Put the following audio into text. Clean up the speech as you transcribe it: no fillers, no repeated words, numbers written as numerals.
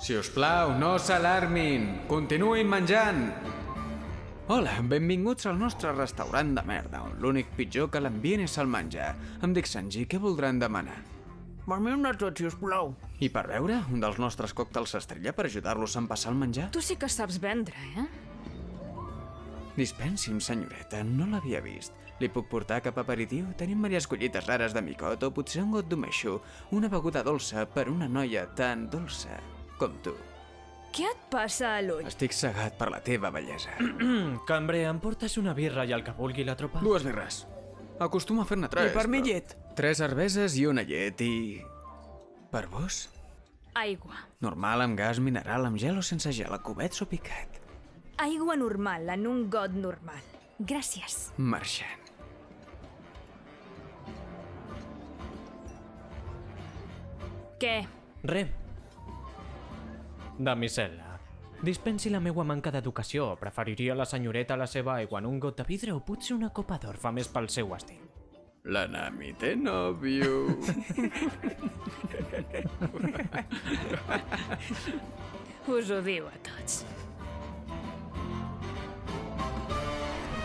Si us plau, no s'alarmin! Continuïn menjant! Hola, benvinguts al nostre restaurant de merda, on l'únic pitjor que l'ambient és el menjar. Em dic Sanji, què voldran demanar? Per mi un natot, si us plau. I per veure, un dels nostres còctels estrella per ajudar-los a empassar el menjar? Tu sí que saps vendre, eh? Dispensi'm, senyoreta, no l'havia vist. Li puc portar cap aperitiu? Tenim diverses collites rares de micot o potser un got d'umeixo, una beguda dolça per una noia tan dolça com tu. Què et passa a l'ull? Estic cegat per la teva bellesa. Cambrer, em portes una birra i el que vulgui la tropa? 2 birres. Acostuma a fer-ne 3. I per mi llet. 3 cerveses i una llet i... Per vos? Aigua. Normal, amb gas, mineral, amb gel o sense gel, a cubets o picat? Aigua normal, en un got normal. Gràcies. Marxant. Què? Re. Damisel·la, dispensi la meua manca d'educació. Preferiria la senyoreta la seva aigua en un got de vidre o potser una copa d'or fa més pel seu estil. La Nami té nòvio. Us ho diu a tots.